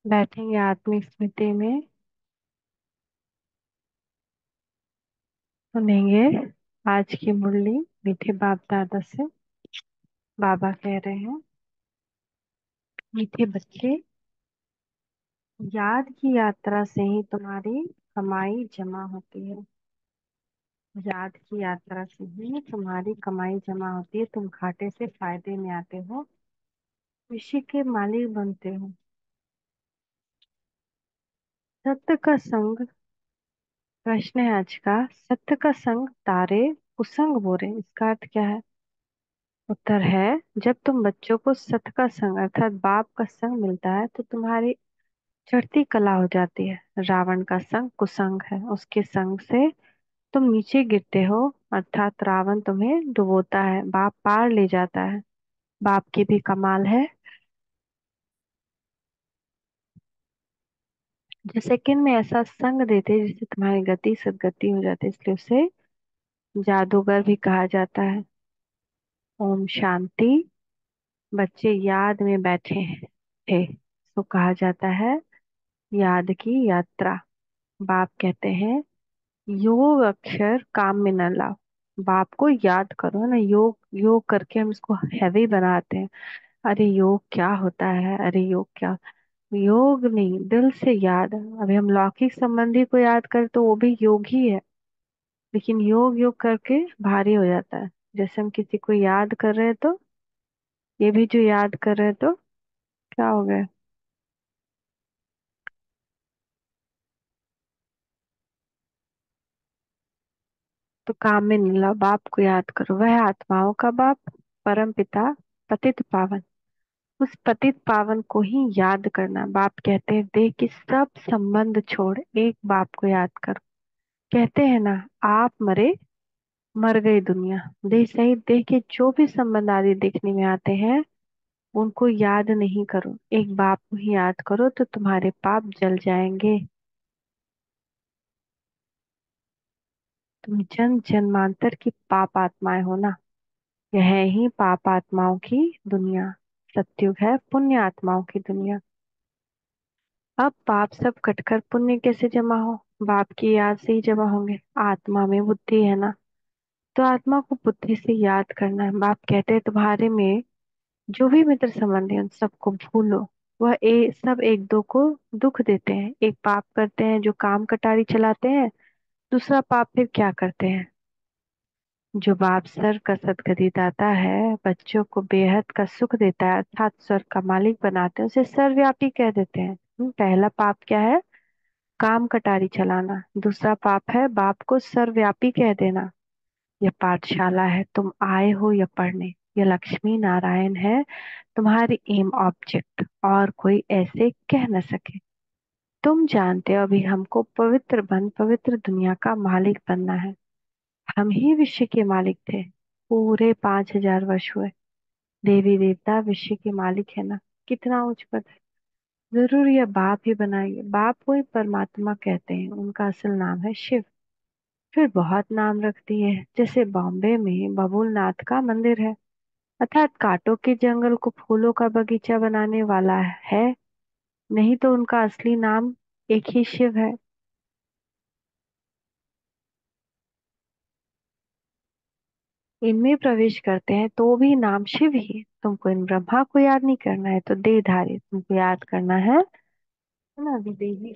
बैठेंगे आत्मिक स्मृति में। सुनेंगे आज की मुरली मीठे बाप दादा से। बाबा कह रहे हैं, मीठे बच्चे, याद की यात्रा से ही तुम्हारी कमाई जमा होती है। याद की यात्रा से ही तुम्हारी कमाई जमा होती है। तुम घाटे से फायदे में आते हो, विश्व के मालिक बनते हो। सत्य का संग, प्रश्न है आज का, सत्य का संग तारे कुसंग बोरे, इसका अर्थ क्या है? उत्तर है, जब तुम बच्चों को सत्य का संग अर्थात बाप का संग मिलता है तो तुम्हारी चढ़ती कला हो जाती है। रावण का संग कुसंग है, उसके संग से तुम नीचे गिरते हो, अर्थात रावण तुम्हें डुबोता है, बाप पार ले जाता है। बाप की भी कमाल है। जो सेकंड में ऐसा संग देते हैं जिससे तुम्हारी गति सदगति हो जाती है, इसलिए उसे जादूगर भी कहा जाता है। ओम शांति। बच्चे याद में बैठे थे तो कहा जाता है याद की यात्रा। बाप कहते हैं, योग अक्षर काम में न लाओ, बाप को याद करो ना। योग योग करके हम इसको हैवी बनाते हैं। अरे योग क्या होता है, अरे योग क्या, योग नहीं, दिल से याद। अभी हम लौकिक संबंधी को याद करें तो वो भी योग ही है, लेकिन योग योग करके भारी हो जाता है। जैसे हम किसी को याद कर रहे हैं तो ये भी जो याद कर रहे हैं तो क्या हो गया? तो काम में नहीं लाओ, बाप को याद करो। वह आत्माओं का बाप, परम पिता, पतित पावन, उस पतित पावन को ही याद करना। बाप कहते हैं, देह की सब संबंध छोड़ एक बाप को याद करो। कहते हैं ना, आप मरे, मर गई दुनिया। देह सहित देह के जो भी संबंध आदि देखने में आते हैं उनको याद नहीं करो, एक बाप को ही याद करो तो तुम्हारे पाप जल जाएंगे। तुम जन्म जन्मांतर की पाप आत्माएं हो ना। यह है ही पाप आत्माओं की दुनिया, सत्युग है पुण्य आत्माओं की दुनिया। अब पाप सब कटकर पुण्य कैसे जमा हो? बाप की याद से ही जमा होंगे। आत्मा में बुद्धि है ना, तो आत्मा को बुद्धि से याद करना है। बाप कहते हैं, तुम्हारे में जो भी मित्र संबंधी हैं उन सबको भूलो। वह सब एक दो को दुख देते हैं। एक पाप करते हैं जो काम कटारी चलाते हैं, दूसरा पाप फिर क्या करते हैं? जो बाप सर का सदगति दाता है, बच्चों को बेहद का सुख देता है, अर्थात स्वर्ग का मालिक बनाते हैं, उसे सर्वव्यापी कह देते हैं। पहला पाप क्या है? काम कटारी चलाना। दूसरा पाप है बाप को सर्वव्यापी कह देना। यह पाठशाला है, तुम आए हो यह पढ़ने। यह लक्ष्मी नारायण है, तुम्हारी एम ऑब्जेक्ट, और कोई ऐसे कह न सके। तुम जानते हो अभी हमको पवित्र बन पवित्र दुनिया का मालिक बनना है। हम ही विश्व के मालिक थे। पूरे 5,000 वर्ष हुए। देवी देवता विश्व के मालिक है ना, कितना उच्च पद है। जरूर यह बाप ही बनाएंगे। बाप को ही परमात्मा कहते हैं, उनका असल नाम है शिव। फिर बहुत नाम रख दिए हैं, जैसे बॉम्बे में बबुलनाथ का मंदिर है, अर्थात कांटों के जंगल को फूलों का बगीचा बनाने वाला है। नहीं तो उनका असली नाम एक ही शिव है। इनमें प्रवेश करते हैं तो भी नाम शिव ही है। तुमको इन ब्रह्मा को याद नहीं करना है तो देहधारी तुमको याद करना है ना, विदेही।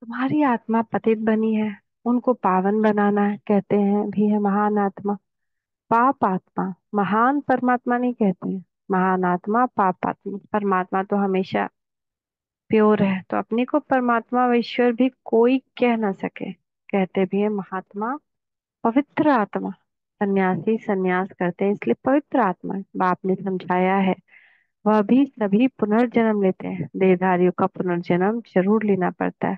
तुम्हारी आत्मा पतित बनी है, उनको पावन बनाना है, कहते हैं भी है महान आत्मा। पाप आत्मा, महान परमात्मा नहीं कहते हैं। महान आत्मा पाप आत्मा, परमात्मा तो हमेशा प्योर है, तो अपने को परमात्मा व ईश्वर भी कोई कह ना सके। कहते भी है महात्मा पवित्र आत्मा। सन्यासी सन्यास करते हैं इसलिए पवित्र आत्मा है। बाप ने समझाया है, वह भी सभी पुनर्जन्म लेते हैं। देहधारियों का पुनर्जन्म जरूर लेना पड़ता है।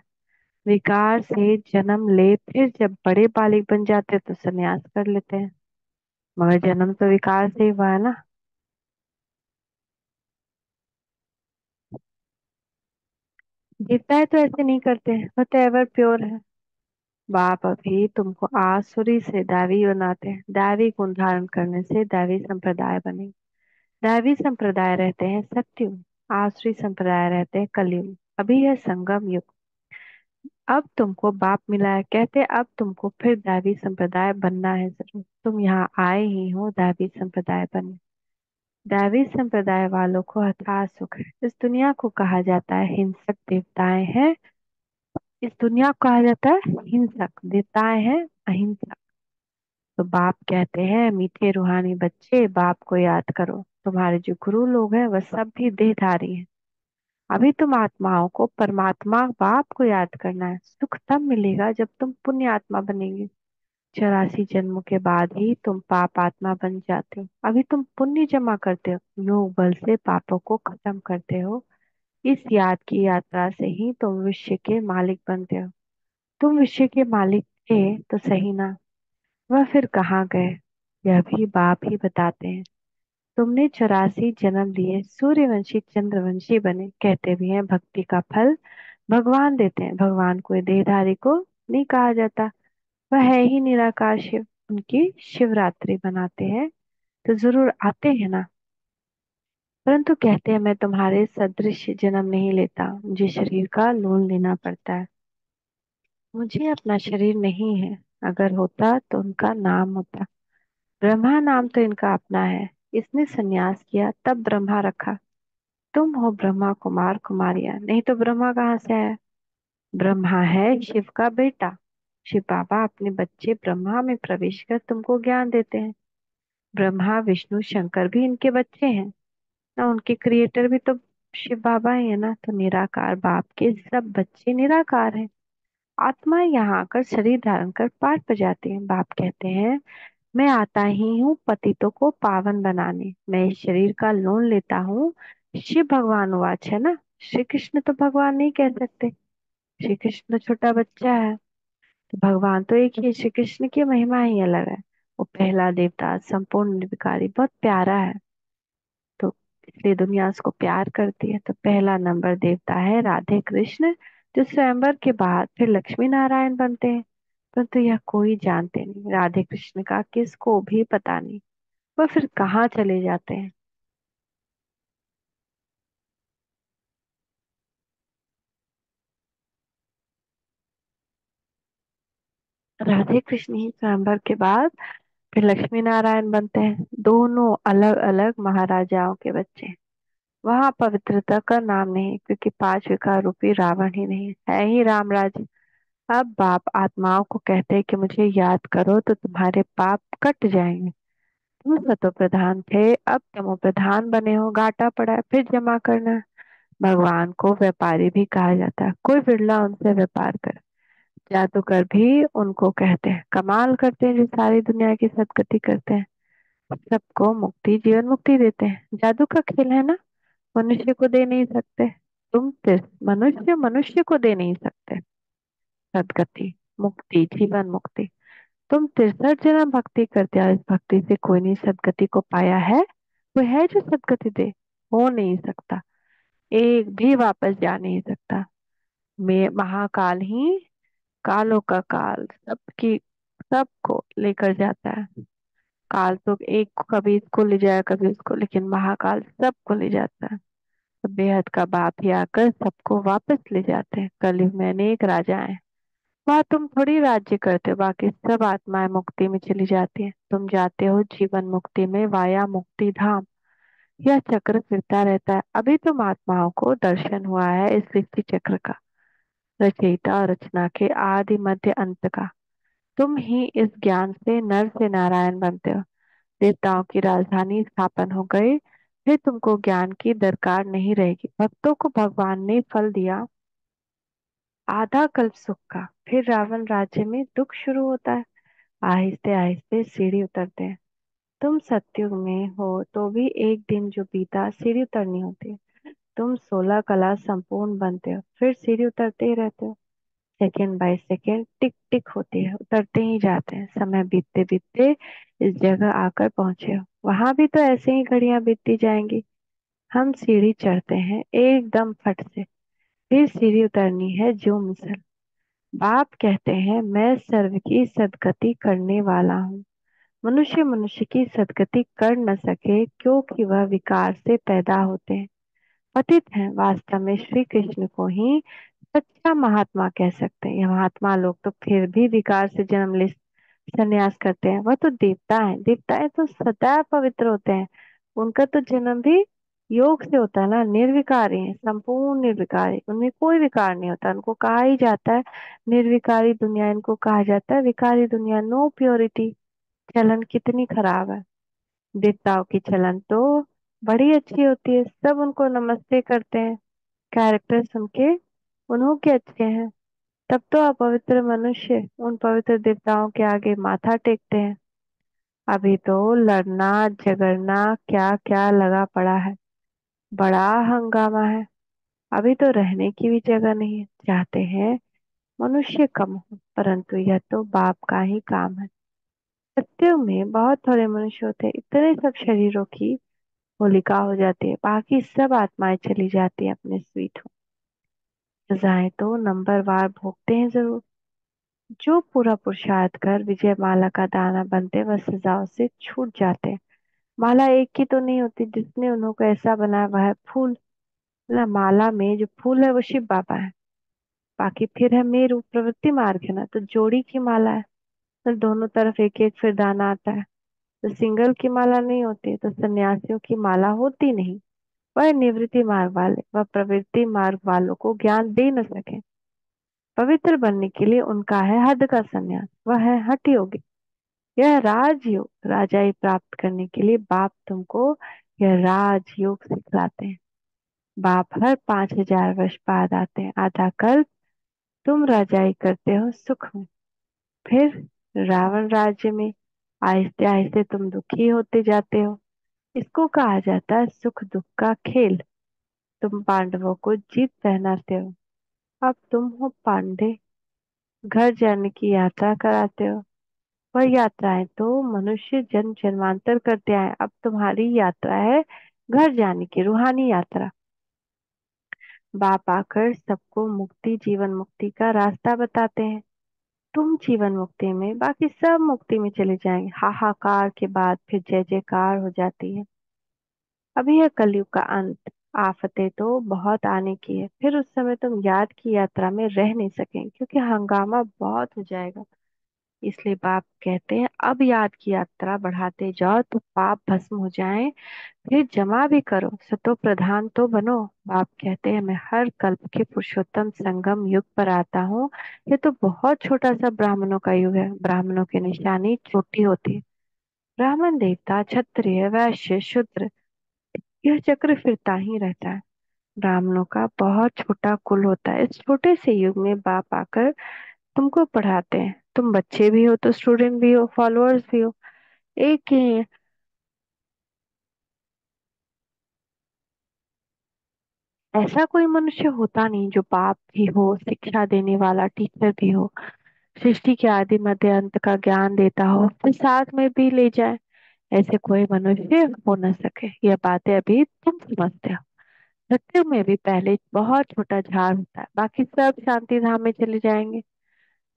विकार से जन्म ले, फिर जब बड़े बालिक बन जाते हैं तो सन्यास कर लेते हैं। मगर जन्म तो विकार से ही हुआ है ना। जीता है तो ऐसे नहीं करते हैं, वह तो एवर प्योर है। बाप अभी तुमको आसुरी से दैवी बनाते हैं। दैवी गुण धारण करने से दैवी संप्रदाय बने। दैवी संप्रदाय रहते हैं सत्युग, आसुरी संप्रदाय रहते हैं कलयुग। अभी है संगम युग। अब तुमको बाप मिला है, कहते अब तुमको फिर दैवी संप्रदाय बनना है जरूर। तुम यहाँ आए ही हो दैवी संप्रदाय बनने। दैवी संप्रदाय वालों को अथाह सुख है। इस दुनिया को कहा जाता है हिंसक देवताएं हैं। इस दुनिया को कहा जाता है हिंसक, देवताएं हैं अहिंसक। तो बाप कहते हैं मीठे रूहानी बच्चे, बाप को याद करो। तुम्हारे जो गुरु लोग हैं वह सब भी देहधारी हैं। अभी तुम आत्माओं को परमात्मा बाप को याद करना है। सुख तब मिलेगा जब तुम पुण्य आत्मा बनेंगे। 84 जन्मों के बाद ही तुम पाप आत्मा बन जाते हो। अभी तुम पुण्य जमा करते हो, योग बल से पापों को खत्म करते हो। इस याद की यात्रा से ही तुम विश्व के मालिक बनते हो। तुम विश्व के मालिक थे तो सही ना, वह फिर कहाँ गए, यह भी बाप ही बताते हैं। तुमने 84 जन्म लिए, सूर्यवंशी चंद्रवंशी बने। कहते भी हैं भक्ति का फल भगवान देते हैं। भगवान को देहधारी को नहीं कहा जाता, वह है ही निराकार शिव। उनकी शिवरात्रि बनाते हैं तो जरूर आते हैं ना। परंतु कहते हैं मैं तुम्हारे सदृश जन्म नहीं लेता, मुझे शरीर का लोन लेना पड़ता है। मुझे अपना शरीर नहीं है, अगर होता तो उनका नाम होता। ब्रह्मा नाम तो इनका अपना है, इसने सन्यास किया तब ब्रह्मा रखा। तुम हो ब्रह्मा कुमार कुमारियां, नहीं तो ब्रह्मा कहाँ से आया। ब्रह्मा है शिव का बेटा। शिव बाबा अपने बच्चे ब्रह्मा में प्रवेश कर तुमको ज्ञान देते हैं। ब्रह्मा विष्णु शंकर भी इनके बच्चे हैं ना, उनके क्रिएटर भी तो शिव बाबा ही है ना। तो निराकार बाप के सब बच्चे निराकार हैं। आत्मा यहाँ आकर शरीर धारण कर पाठ बजाते हैं। बाप कहते हैं मैं आता ही हूँ पतितों को पावन बनाने, मैं इस शरीर का लोन लेता हूँ। शिव भगवान वाच है ना। श्री कृष्ण तो भगवान नहीं कह सकते, श्री कृष्ण तो छोटा बच्चा है। तो भगवान तो एक ही है, श्री कृष्ण की महिमा ही अलग है। वो पहला देवता संपूर्ण निर्विकारी बहुत प्यारा है, तो इसलिए दुनिया उसको प्यार करती है। तो पहला नंबर देवता है राधे कृष्ण, जो स्वयंवर के बाद फिर लक्ष्मी नारायण बनते हैं। परंतु यह कोई जानते नहीं, राधे कृष्ण का किसको भी पता नहीं, वह फिर कहाँ चले जाते हैं। राधे कृष्ण ही स्वयंवर के बाद फिर लक्ष्मी नारायण बनते हैं। दोनों अलग अलग महाराजाओं के बच्चे। वहां पवित्रता का नाम नहीं, क्योंकि 5 विकार रूपी रावण ही नहीं है ही राम राज्य। अब बाप आत्माओं को कहते हैं कि मुझे याद करो तो तुम्हारे पाप कट जाएंगे। तुम सतो प्रधान थे, अब तमो प्रधान बने हो, घाटा पड़ा है फिर जमा करना है। भगवान को व्यापारी भी कहा जाता है, कोई बिरला उनसे व्यापार करे। जादूगर भी उनको कहते हैं, कमाल करते हैं जो सारी दुनिया की सदगति करते हैं, सबको मुक्ति जीवन मुक्ति देते हैं। जादू का खेल है ना, मनुष्य को दे नहीं सकते। तुम सिर्फ मनुष्य मनुष्य को दे नहीं सकते सदगति, मुक्ति जीवन मुक्ति। तुम 63 जन्म भक्ति करते हो, इस भक्ति से कोई नहीं सदगति को पाया है। वो है जो सदगति दे, हो नहीं सकता, एक भी वापस जा नहीं सकता। मैं महाकाल ही, कालों का काल सबकी सबको लेकर जाता है। काल तो एक को कभी इसको ले जाया कभी उसको, लेकिन महाकाल सबको ले जाता है। तो बेहद का बाप ही आकर सबको वापस ले जाते हैं। कलयुग में अनेक राजा है, वह तुम थोड़ी राज्य करते हो, बाकी सब आत्माएं मुक्ति में चली जाती है। तुम जाते हो जीवन मुक्ति में वाया मुक्ति धाम। यह चक्र फिरता रहता है। अभी तुम आत्माओं को दर्शन हुआ है इस सृष्टि चक्र का। रचयिता और रचना के आदि मध्य अंत का। तुम ही इस ज्ञान से नर से नारायण बनते हो। देवताओं की राजधानी स्थापन हो गई, फिर तुमको ज्ञान की दरकार नहीं रहेगी। भक्तों को भगवान ने फल दिया आधा कल्प सुख का। फिर रावण राज्य में दुख शुरू होता है। आहिस्ते आहिस्ते सीढ़ी उतरते हैं। तुम सत्युग में हो तो भी एक दिन जो बीता सीढ़ी उतरनी होती है। तुम 16 कला संपूर्ण बनते हो, फिर सीढ़ी उतरते ही रहते हो। सेकंड बाय सेकंड टिक टिक होती है, उतरते ही जाते हैं। समय बीतते बीतते इस जगह आकर पहुंचे हो। वहां भी तो ऐसे ही घड़ियां बीतती जाएंगी। हम सीढ़ी चढ़ते हैं एकदम फट से, फिर सीढ़ी उतरनी है जो मिसल। बाप कहते हैं मैं सर्व की सदगति करने वाला हूँ। मनुष्य मनुष्य की सदगति कर न सके क्योंकि वह विकार से पैदा होते हैं, पतित हैं। वास्तव में श्री कृष्ण को ही सच्चा महात्मा कह सकते हैं। ये महात्मा लोग तो फिर भी विकार से जन्म ले संन्यास करते हैं। वह तो देवता है, देवताएं तो सदा पवित्र होते हैं। उनका तो जन्म भी योग से होता है ना। निर्विकारी है, संपूर्ण निर्विकारी, उनमें कोई विकार नहीं होता। उनको कहा ही जाता है निर्विकारी दुनिया। इनको कहा जाता है विकारी दुनिया, नो प्योरिटी। चलन कितनी खराब है। देवताओं की चलन तो बड़ी अच्छी होती है, सब उनको नमस्ते करते हैं। कैरेक्टर सुन के उन्हों के अच्छे हैं। तब तो अपवित्र मनुष्य उन पवित्र देवताओं के आगे माथा टेकते हैं। अभी तो लड़ना झगड़ना क्या क्या लगा पड़ा है, बड़ा हंगामा है। अभी तो रहने की भी जगह नहीं है। चाहते हैं मनुष्य कम हो, परंतु यह तो बाप का ही काम है। सत्यों में बहुत थोड़े मनुष्य होते हैं, इतने सब शरीरों की होलिका हो जाती है। बाकी सब आत्माएं चली जाती है अपने स्वीट हो। सजाएं तो नंबरवार भोगते हैं जरूर। जो पूरा पुरुषार्थ कर विजय माला का दाना बनते वह सजाओं से छूट जाते हैं। माला एक की तो नहीं होती, जिसने उन्हों को ऐसा बनाया वह है फूल। ना माला में जो फूल है वो शिव बाबा है। बाकी फिर है मेरु प्रवृत्ति मार्ग है ना, तो जोड़ी की माला है। तो दोनों तरफ एक एक फिर दाना आता है। तो सिंगल की माला नहीं होती, तो सन्यासियों की माला होती नहीं। वह निवृत्ति मार्ग वाले, वह प्रवृत्ति मार्ग वालों को ज्ञान दे न सके। पवित्र बनने के लिए उनका है हद का संन्यास, वह है हठ योगी। यह राजयोग, राजाई प्राप्त करने के लिए बाप तुमको यह राजयोग सिखलाते हैं। बाप हर 5000 वर्ष बाद आते हैं। आधा कल्प तुम राजाई करते हो सुख में, फिर रावण राज्य में आहिस्ते आहिस्ते तुम दुखी होते जाते हो। इसको कहा जाता है सुख दुख का खेल। तुम पांडवों को जीत पहनाते हो, अब तुम हो पांडे। घर जाने की यात्रा कराते हो। वह यात्राएं तो मनुष्य जन्म जन्मांतर करते आए, अब तुम्हारी यात्रा है घर जाने की रूहानी यात्रा। बाप आकर सबको मुक्ति जीवन मुक्ति का रास्ता बताते हैं। तुम जीवन मुक्ति में, बाकी सब मुक्ति में चले जाएंगे। हाहाकार के बाद फिर जय जयकार हो जाती है। अभी है कलयुग का अंत। आफतें तो बहुत आने की है, फिर उस समय तुम याद की यात्रा में रह नहीं सकेंगे क्योंकि हंगामा बहुत हो जाएगा। इसलिए बाप कहते हैं अब याद की यात्रा बढ़ाते जाओ तो पाप भस्म हो जाएं। फिर जमा भी करो, सतो प्रधान तो बनो। बाप कहते हैं मैं हर कल्प के पुरुषोत्तम संगम युग पर आता हूँ। ये तो बहुत छोटा सा ब्राह्मणों का युग है। ब्राह्मणों की निशानी छोटी होती है। ब्राह्मण देवता क्षत्रिय वैश्य शूद्र, यह चक्र फिरता ही रहता है। ब्राह्मणों का बहुत छोटा कुल होता है। इस छोटे से युग में बाप आकर तुमको पढ़ाते हैं। तुम बच्चे भी हो तो स्टूडेंट भी हो, फॉलोअर्स भी हो, एक ही हैं। ऐसा कोई मनुष्य होता नहीं जो बाप भी हो, शिक्षा देने वाला टीचर भी हो, सृष्टि के आदि मध्य अंत का ज्ञान देता हो, फिर साथ में भी ले जाए। ऐसे कोई मनुष्य हो न सके। यह बातें अभी तुम समझते हो। सत्य में भी पहले बहुत छोटा झाड़ होता है, बाकी सब शांति धाम में चले जाएंगे।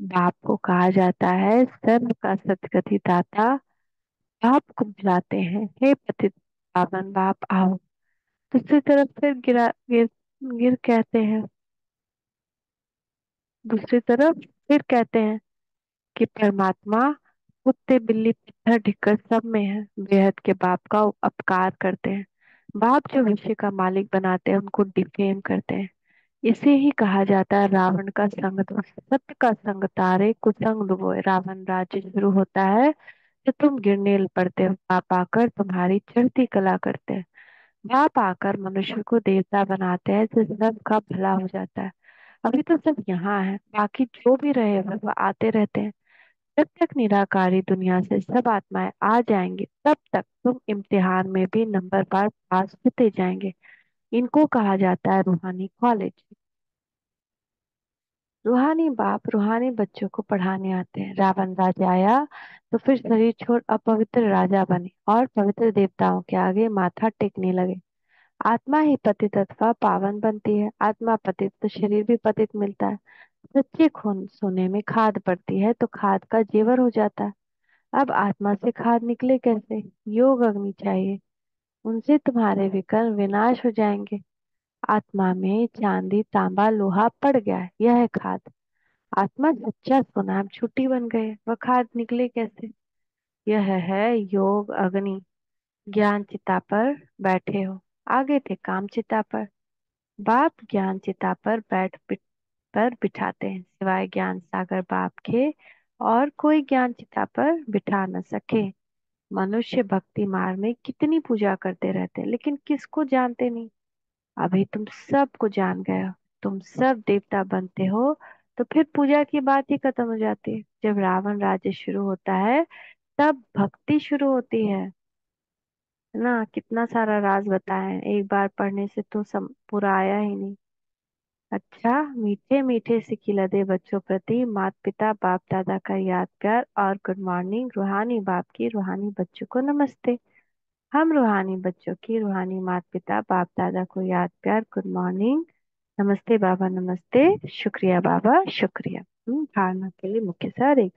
बाप को कहा जाता है सर्व का सदगति दाता। बाप को बुलाते हैं हे पतित पावन बाप आओ। दूसरी तरफ फिर गिर कहते हैं, दूसरी तरफ फिर कहते हैं कि परमात्मा कुत्ते बिल्ली पत्थर ढिक्कर सब में है। बेहद के बाप का अपकार करते हैं। बाप जो विश्व का मालिक बनाते हैं उनको डिफेम करते हैं। इसे ही कहा जाता है रावण का संग दोष। सत्य का संग तारे कुसंग डुबोए। रावण राज्य शुरू होता है तो तुम गिरने पड़ते हो, पाप आकर तुम्हारी चढ़ती कला करते हैं। पाप आकर मनुष्य को देवता बनाते हैं तो सबका भला हो जाता है। अभी तो सब यहाँ है, बाकी जो भी रहे वह आते रहते हैं। जब तक निराकारी दुनिया से सब आत्माएं आ जाएंगी तब तक तुम इम्तिहान में भी नंबर पार पास होते जाएंगे। इनको कहा जाता है रूहानी कॉलेज। रूहानी बाप रूहानी बच्चों को पढ़ाने आते हैं। रावण राजा आया तो फिर शरीर छोड़ अपवित्र राजा बने और पवित्र देवताओं के आगे माथा टेकने लगे। आत्मा ही पतित अथवा पावन बनती है। आत्मा पतित तो शरीर भी पतित मिलता है। सच्चे खून सोने में खाद पड़ती है तो खाद का जेवर हो जाता है। अब आत्मा से खाद निकले कैसे? योग अग्नि चाहिए, उनसे तुम्हारे विकर्म विनाश हो जाएंगे। आत्मा में चांदी तांबा लोहा पड़ गया है, यह है खाद। आत्मा सच्चा सोना, अब छुट्टी बन गए, वह खाद निकले कैसे? यह है योग अग्नि। ज्ञान चिता पर बैठे हो, आगे थे काम चिता पर। बाप ज्ञान चिता पर पर बिठाते हैं, सिवाय ज्ञान सागर बाप के और कोई ज्ञान चिता पर बिठा न सके। मनुष्य भक्ति मार्ग में कितनी पूजा करते रहते हैं लेकिन किसको जानते नहीं। अभी तुम सबको जान गए हो, तुम सब देवता बनते हो तो फिर पूजा की बात ही खत्म हो जाती है। जब रावण राज्य शुरू होता है तब भक्ति शुरू होती है ना। कितना सारा राज बताए हैं, एक बार पढ़ने से तो सब पूरा आया ही नहीं। अच्छा, मीठे मीठे से खिलते बच्चों प्रति माता पिता बाप दादा का याद प्यार और गुड मॉर्निंग। रूहानी बाप की रूहानी बच्चों को नमस्ते। हम रूहानी बच्चों की रूहानी माता पिता बाप दादा को याद प्यार गुड मॉर्निंग। नमस्ते बाबा नमस्ते। शुक्रिया बाबा शुक्रिया। धारणा के लिए मुख्य सर एक।